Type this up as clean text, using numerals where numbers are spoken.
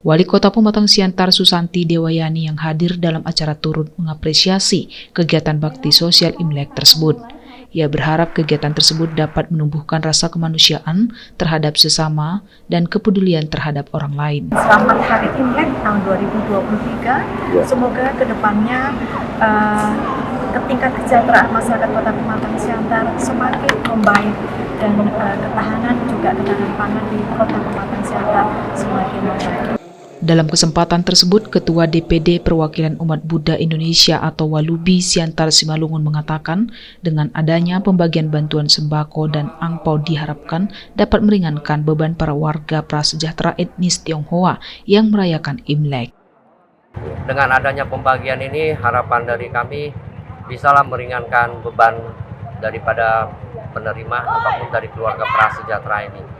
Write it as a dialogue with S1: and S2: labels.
S1: Wali Kota Pematang Siantar Susanti Dewayani yang hadir dalam acara turut mengapresiasi kegiatan bakti sosial Imlek tersebut. Ia berharap kegiatan tersebut dapat menumbuhkan rasa kemanusiaan terhadap sesama dan kepedulian terhadap orang lain.
S2: Selamat Hari Imlek tahun 2023. Semoga kedepannya tingkat kesejahteraan masyarakat Kota Pematang Siantar semakin membaik dan ketahanan pangan di Kota Pematang Siantar semakin membaik.
S1: Dalam kesempatan tersebut, Ketua DPD Perwakilan Umat Buddha Indonesia atau Walubi Siantar Simalungun mengatakan dengan adanya pembagian bantuan sembako dan angpau diharapkan dapat meringankan beban para warga prasejahtera etnis Tionghoa yang merayakan Imlek.
S3: Dengan adanya pembagian ini, harapan dari kami bisalah meringankan beban daripada penerima ataupun dari keluarga prasejahtera ini.